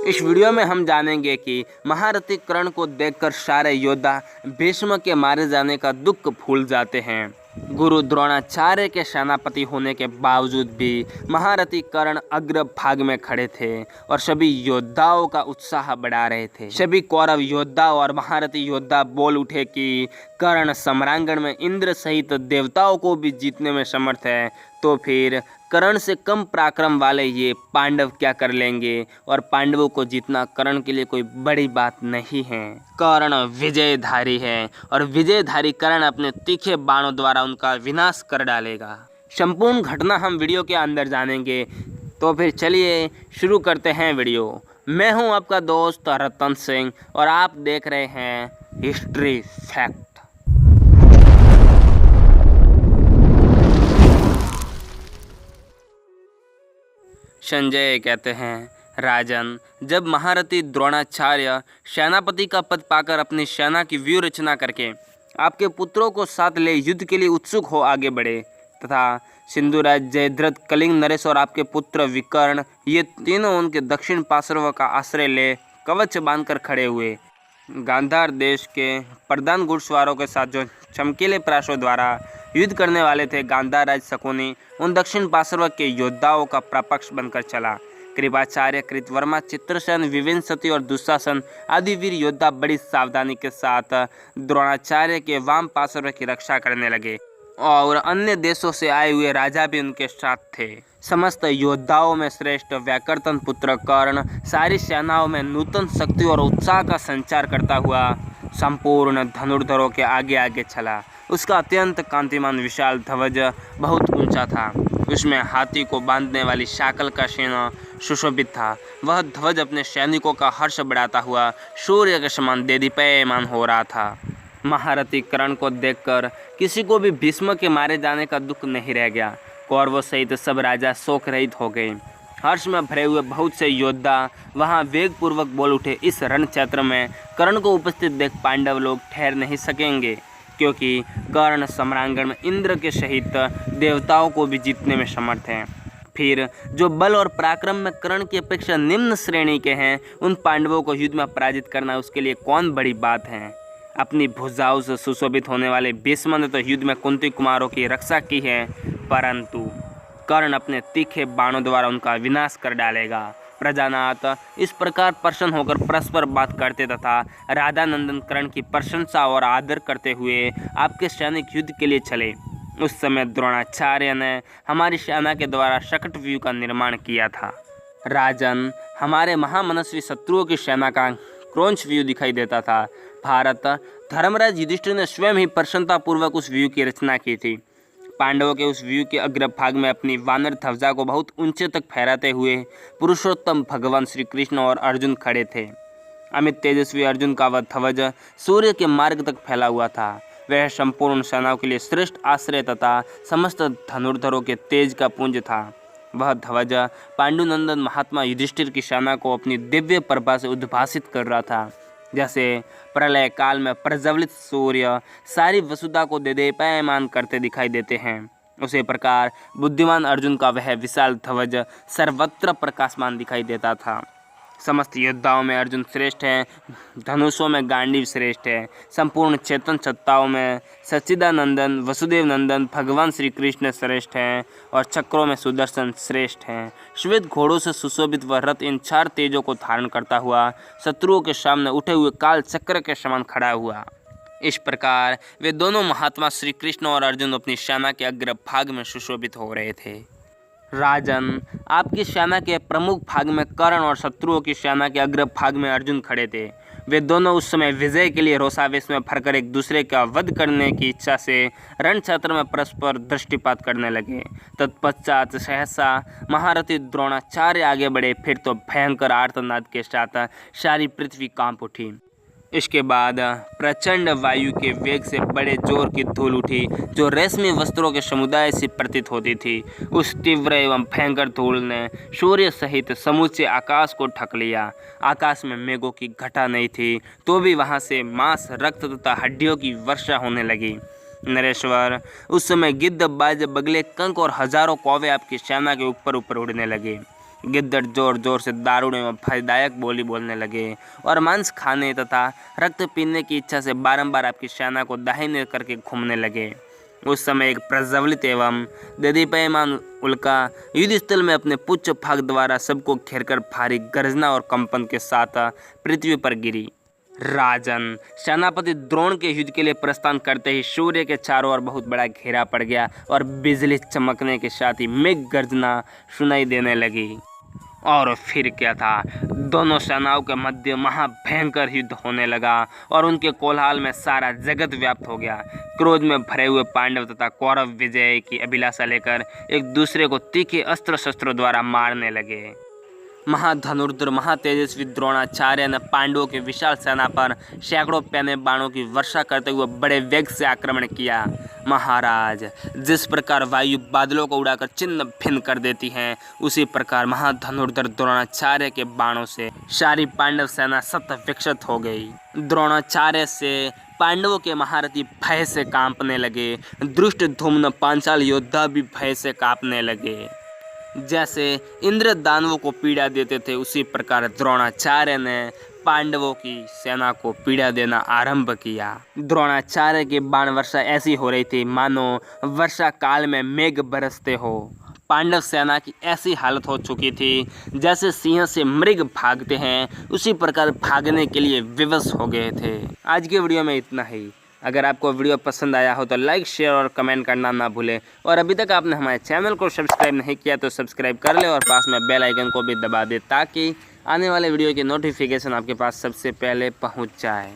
इस वीडियो में हम जानेंगे कि महारथी कर्ण को देखकर सारे योद्धा भीष्म के मारे जाने का दुख भूल जाते हैं। गुरु द्रोणाचार्य के सेनापति होने के बावजूद भी महारथी कर्ण अग्र भाग में खड़े थे और सभी योद्धाओं का उत्साह बढ़ा रहे थे। सभी कौरव योद्धा और महारथी योद्धा बोल उठे कि कर्ण सम्रांगण में इंद्र सहित देवताओं को भी जीतने में समर्थ है, तो फिर कर्ण से कम पराक्रम वाले ये पांडव क्या कर लेंगे। और पांडवों को जीतना कर्ण के लिए कोई बड़ी बात नहीं है। कर्ण विजयधारी है और विजयधारी कर्ण अपने तीखे बाणों द्वारा उनका विनाश कर डालेगा। संपूर्ण घटना हम वीडियो के अंदर जानेंगे, तो फिर चलिए शुरू करते हैं वीडियो। मैं हूं आपका दोस्त रतन सिंह और आप देख रहे हैं हिस्ट्री फैक्ट। संजय कहते हैं, राजन, जब महारथी द्रोणाचार्य सेनापति का पद पाकर अपनी सेना की व्यूह रचना करके आपके पुत्रों को साथ ले युद्ध के लिए उत्सुक हो आगे बढ़े तथा सिंधुराज, जयद्रथ, कलिंग नरेश और आपके पुत्र विकर्ण ये तीनों उनके दक्षिण पार्श्व का आश्रय ले कवच बांधकर खड़े हुए, गांधार देश के प्रधान घुड़सवारों के साथ जो चमकीले प्राशों द्वारा युद्ध करने वाले थे, गांधार राज शकुनी उन दक्षिण पार्श्व के योद्धाओं का प्रपक्ष बनकर चला। कृपाचार्य, कृतवर्मा, चित्रसेन, विवेंसति और दुशासन आदि वीर योद्धा बड़ी सावधानी के साथ द्रोणाचार्य के वाम पार्श्व की रक्षा करने लगे और अन्य देशों से आए हुए राजा भी उनके साथ थे। समस्त योद्धाओं में श्रेष्ठ व्याकर्तन पुत्र कर्ण सारी सेनाओं में नूतन शक्ति और उत्साह का संचार करता हुआ संपूर्ण धनुर्धरों के आगे आगे चला। उसका अत्यंत कांतिमान विशाल ध्वज बहुत ऊंचा था। उसमें हाथी को बांधने वाली शाकल का चिन्ह सुशोभित था। वह ध्वज अपने सैनिकों का हर्ष बढ़ाता हुआ सूर्य के समान देदीप्यमान हो रहा था। महारथी कर्ण को देखकर किसी को भी भीष्म के मारे जाने का दुख नहीं रह गया। कौरवों सहित सब राजा शोक रहित हो गए। हर्ष में भरे हुए बहुत से योद्धा वहां वेगपूर्वक बोल उठे, इस रण क्षेत्र में कर्ण को उपस्थित देख पांडव लोग ठहर नहीं सकेंगे, क्योंकि कर्ण सम्रांगण में इंद्र के सहित देवताओं को भी जीतने में समर्थ हैं। फिर जो बल और पराक्रम में कर्ण की अपेक्षा निम्न श्रेणी के हैं, उन पांडवों को युद्ध में पराजित करना उसके लिए कौन बड़ी बात है। अपनी भुजाओं से सुशोभित होने वाले भीष्म ने तो युद्ध में कुंती कुमारों की रक्षा की है, परंतु कर्ण अपने तीखे बाणों द्वारा उनका विनाश कर डालेगा। प्रजानाथ इस प्रकार प्रसन्न होकर परस्पर बात करते तथा राधानंदन कर्ण की प्रशंसा और आदर करते हुए आपके सैनिक युद्ध के लिए चले। उस समय द्रोणाचार्य ने हमारी सेना के द्वारा शकट व्यूह का निर्माण किया था। राजन, हमारे महामनस्वी शत्रुओं की सेना का क्रौंच व्यू दिखाई देता था। भारत धर्मराज युधिष्ठिर ने स्वयं ही प्रसन्नतापूर्वक उस व्यू की रचना की थी। पांडवों के उस व्यू के अग्रभाग में अपनी वानर ध्वजा को बहुत ऊंचे तक फहराते हुए पुरुषोत्तम भगवान श्री कृष्ण और अर्जुन खड़े थे। अमित तेजस्वी अर्जुन का वह ध्वज सूर्य के मार्ग तक फैला हुआ था। वह संपूर्ण सेनाओं के लिए श्रेष्ठ आश्रय तथा समस्त धनुर्धरों के तेज का पुंज था। वह ध्वज पांडुनंदन महात्मा युधिष्ठिर की सेना को अपनी दिव्य प्रभा से उद्भासित कर रहा था। जैसे प्रलय काल में प्रज्वलित सूर्य सारी वसुधा को देदीप्यमान करते दिखाई देते हैं, उसी प्रकार बुद्धिमान अर्जुन का वह विशाल ध्वज सर्वत्र प्रकाशमान दिखाई देता था। समस्त योद्धाओं में अर्जुन श्रेष्ठ है, धनुषों में गांडीव श्रेष्ठ है, संपूर्ण चेतन सत्ताओं में सच्चिदानंदन वसुदेव नंदन भगवान श्री कृष्ण श्रेष्ठ हैं और चक्रों में सुदर्शन श्रेष्ठ हैं। श्वेत घोड़ों से सुशोभित वह रथ इन चार तेजों को धारण करता हुआ शत्रुओं के सामने उठे हुए काल चक्र के समान खड़ा हुआ। इस प्रकार वे दोनों महात्मा श्री कृष्ण और अर्जुन अपनी सेना के अग्रभाग में सुशोभित हो रहे थे। राजन, आपकी सेना के प्रमुख भाग में कर्ण और शत्रुओं की सेना के अग्रभाग में अर्जुन खड़े थे। वे दोनों उस समय विजय के लिए रोषावेश में भरकर एक दूसरे का वध करने की इच्छा से रण क्षेत्र में परस्पर दृष्टिपात करने लगे। तत्पश्चात सहसा महारथी द्रोणाचार्य आगे बढ़े। फिर तो भयंकर आर्तनाद के साथ सारी पृथ्वी कांप उठी। इसके बाद प्रचंड वायु के वेग से बड़े जोर की धूल उठी, जो रेशमी वस्त्रों के समुदाय से प्रतीत होती थी। उस तीव्र एवं भयंकर धूल ने सूर्य सहित समूचे आकाश को ढक लिया। आकाश में मेघों की घटा नहीं थी, तो भी वहां से मांस, रक्त तथा हड्डियों की वर्षा होने लगी। नरेश्वर, उस समय गिद्ध, बाज, बगले, कंक और हजारों कौवे आपकी सेना के ऊपर ऊपर उड़ने लगे। गिद्दड़ जोर जोर से दारुण एवं भयदायक बोली बोलने लगे और मांस खाने तथा रक्त पीने की इच्छा से बारंबार आपकी सेना को दाहिने करके घूमने लगे। उस समय एक प्रज्वलित एवं दीप्यमान उल्का युद्धस्थल में अपने पुच्छ फाग द्वारा सबको घेरकर भारी गर्जना और कंपन के साथ पृथ्वी पर गिरी। राजन, सेनापति द्रोण के युद्ध के लिए प्रस्थान करते ही सूर्य के चारों ओर बहुत बड़ा घेरा पड़ गया और बिजली चमकने के साथ ही मेघ गर्जना सुनाई देने लगी। और फिर क्या था, दोनों सेनाओं के मध्य महाभयंकर युद्ध होने लगा और उनके कोलाहल में सारा जगत व्याप्त हो गया। क्रोध में भरे हुए पांडव तथा कौरव विजय की अभिलाषा लेकर एक दूसरे को तीखे अस्त्र शस्त्रों द्वारा मारने लगे। महाधनुर्धर महातेजस्वी द्रोणाचार्य ने पांडवों की विशाल सेना पर सैकड़ों पैने बाणों की वर्षा करते हुए बड़े वेग से आक्रमण किया। महाराज, जिस प्रकार वायु बादलों को उड़ाकर छिन्न भिन्न कर देती है, उसी प्रकार महाधनुर्धर द्रोणाचार्य के बाणों से सारी पांडव सेना शत विक्षत हो गई। द्रोणाचार्य से पांडवों के महारथी भय से कांपने लगे। धृष्टद्युम्न पांचाल योद्धा भी भय से कांपने लगे। जैसे इंद्र दानवों को पीड़ा देते थे, उसी प्रकार द्रोणाचार्य ने पांडवों की सेना को पीड़ा देना आरंभ किया। द्रोणाचार्य की बाण वर्षा ऐसी हो रही थी मानो वर्षा काल में मेघ बरसते हो। पांडव सेना की ऐसी हालत हो चुकी थी जैसे सिंह से मृग भागते हैं, उसी प्रकार भागने के लिए विवश हो गए थे। आज के वीडियो में इतना ही। अगर आपको वीडियो पसंद आया हो तो लाइक, शेयर और कमेंट करना ना भूलें। और अभी तक आपने हमारे चैनल को सब्सक्राइब नहीं किया तो सब्सक्राइब कर ले और पास में बेल आइकन को भी दबा दे ताकि आने वाले वीडियो की नोटिफिकेशन आपके पास सबसे पहले पहुंच जाए।